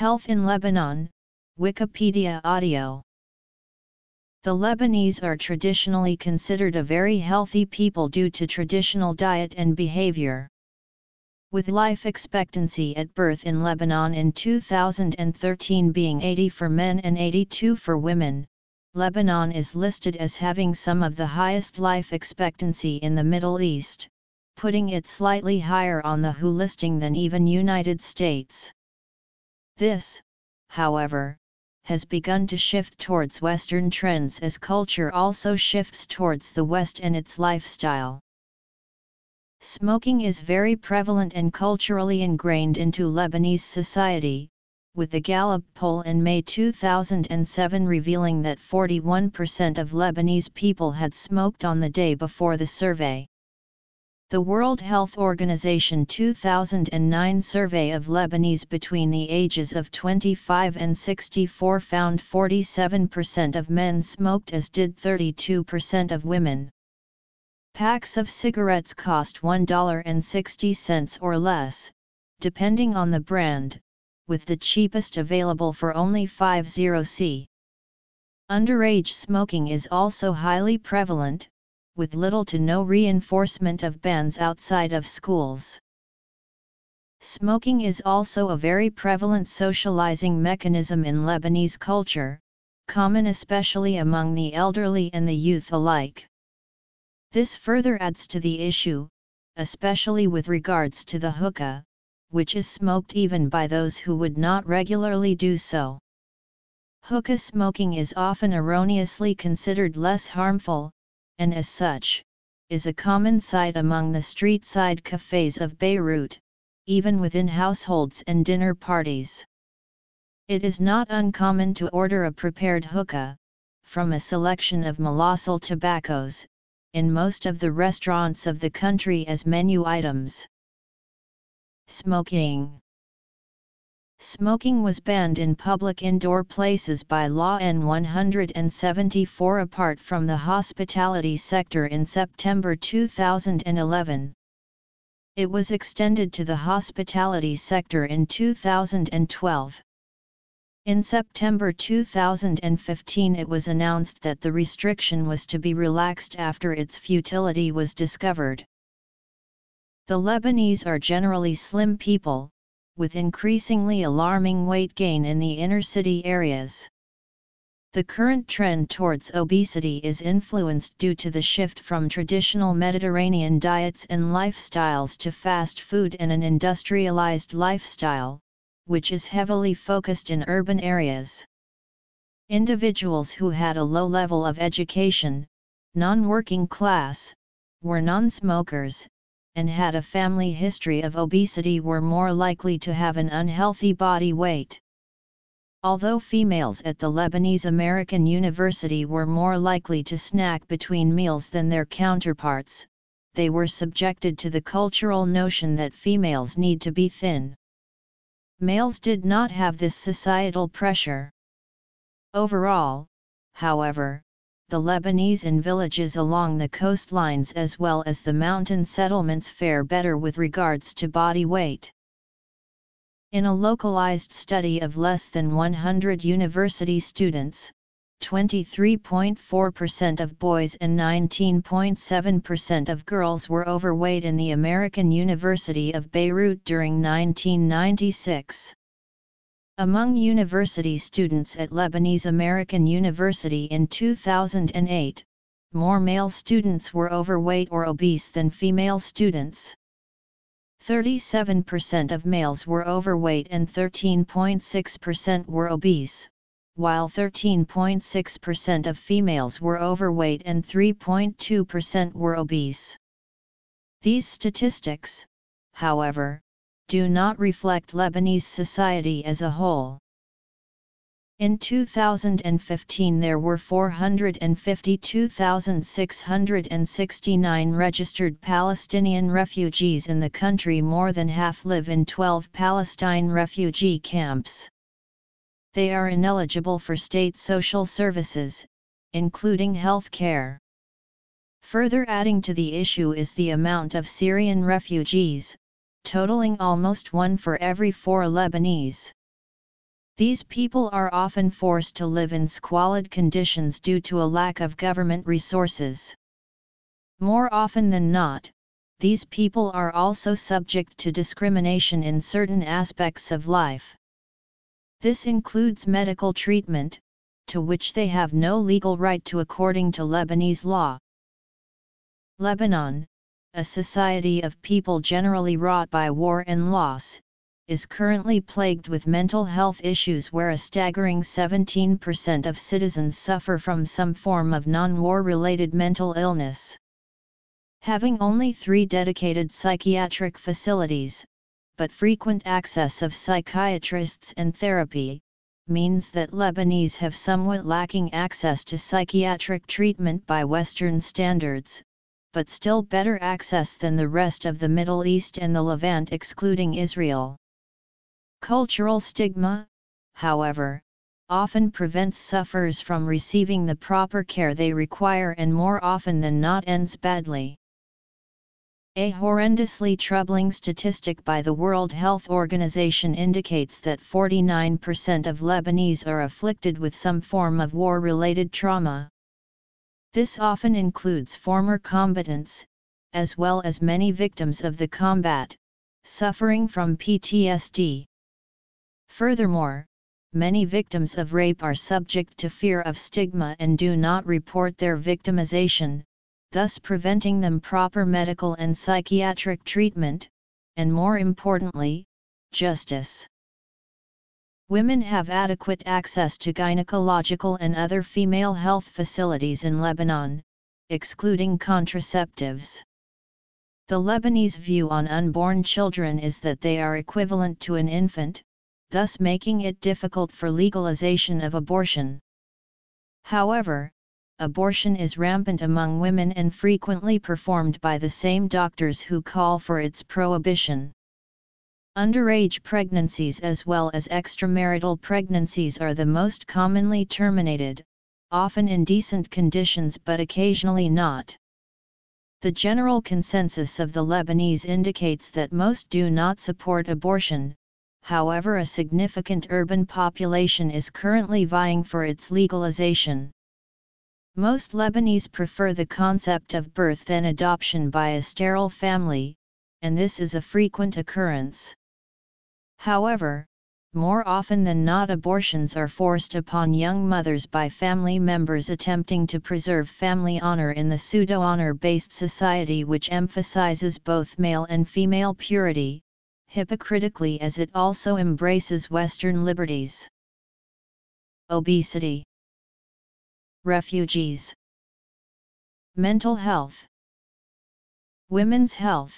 Health in Lebanon, Wikipedia audio. The Lebanese are traditionally considered a very healthy people due to traditional diet and behavior. With life expectancy at birth in Lebanon in 2013 being 80 for men and 82 for women, Lebanon is listed as having some of the highest life expectancy in the Middle East, putting it slightly higher on the WHO listing than even United States. This, however, has begun to shift towards Western trends as culture also shifts towards the West and its lifestyle. Smoking is very prevalent and culturally ingrained into Lebanese society, with the Gallup poll in May 2007 revealing that 41% of Lebanese people had smoked on the day before the survey. The World Health Organization 2009 survey of Lebanese between the ages of 25 and 64 found 47% of men smoked as did 32% of women. Packs of cigarettes cost $1.60 or less, depending on the brand, with the cheapest available for only 50 cents. Underage smoking is also highly prevalent, with little to no reinforcement of bans outside of schools. Smoking is also a very prevalent socializing mechanism in Lebanese culture, common especially among the elderly and the youth alike. This further adds to the issue, especially with regards to the hookah, which is smoked even by those who would not regularly do so. Hookah smoking is often erroneously considered less harmful, and as such, is a common sight among the street-side cafes of Beirut, even within households and dinner parties. It is not uncommon to order a prepared hookah, from a selection of molossal tobaccos, in most of the restaurants of the country as menu items. Smoking was banned in public indoor places by Law N 174 apart from the hospitality sector in September 2011. It was extended to the hospitality sector in 2012. In September 2015 it was announced that the restriction was to be relaxed after its futility was discovered. The Lebanese are generally slim people, with increasingly alarming weight gain in the inner-city areas. The current trend towards obesity is influenced due to the shift from traditional Mediterranean diets and lifestyles to fast food and an industrialized lifestyle, which is heavily focused in urban areas. Individuals who had a low level of education, non-working class, were non-smokers, and had a family history of obesity were more likely to have an unhealthy body weight. Although females at the Lebanese American University were more likely to snack between meals than their counterparts, they were subjected to the cultural notion that females need to be thin. Males did not have this societal pressure. Overall, however, the Lebanese in villages along the coastlines as well as the mountain settlements fare better with regards to body weight. In a localized study of less than 100 university students, 23.4% of boys and 19.7% of girls were overweight in the American University of Beirut during 1996. Among university students at Lebanese American University in 2008, more male students were overweight or obese than female students. 37% of males were overweight and 13.6% were obese, while 13.6% of females were overweight and 3.2% were obese. These statistics, however, do not reflect Lebanese society as a whole. In 2015 there were 452,669 registered Palestinian refugees in the country. More than half live in 12 Palestine refugee camps. They are ineligible for state social services, including health care. Further adding to the issue is the amount of Syrian refugees, totaling almost 1 for every 4 Lebanese. These people are often forced to live in squalid conditions due to a lack of government resources. More often than not, these people are also subject to discrimination in certain aspects of life. This includes medical treatment, to which they have no legal right to according to Lebanese law. Lebanon, a society of people generally wrought by war and loss, is currently plagued with mental health issues where a staggering 17% of citizens suffer from some form of non-war-related mental illness. Having only 3 dedicated psychiatric facilities, but frequent access of psychiatrists and therapy, means that Lebanese have somewhat lacking access to psychiatric treatment by Western standards, but still better access than the rest of the Middle East and the Levant excluding Israel. Cultural stigma, however, often prevents sufferers from receiving the proper care they require and more often than not ends badly. A horrendously troubling statistic by the World Health Organization indicates that 49% of Lebanese are afflicted with some form of war-related trauma. This often includes former combatants, as well as many victims of the combat, suffering from PTSD. Furthermore, many victims of rape are subject to fear of stigma and do not report their victimization, thus preventing them proper medical and psychiatric treatment, and more importantly, justice. Women have adequate access to gynecological and other female health facilities in Lebanon, excluding contraceptives. The Lebanese view on unborn children is that they are equivalent to an infant, thus making it difficult for legalization of abortion. However, abortion is rampant among women and frequently performed by the same doctors who call for its prohibition. Underage pregnancies as well as extramarital pregnancies are the most commonly terminated, often in decent conditions but occasionally not. The general consensus of the Lebanese indicates that most do not support abortion. However, a significant urban population is currently vying for its legalization. Most Lebanese prefer the concept of birth than adoption by a sterile family, and this is a frequent occurrence. However, more often than not abortions are forced upon young mothers by family members attempting to preserve family honor in the pseudo-honor-based society which emphasizes both male and female purity, hypocritically as it also embraces Western liberties. Obesity. Refugees. Mental health. Women's health.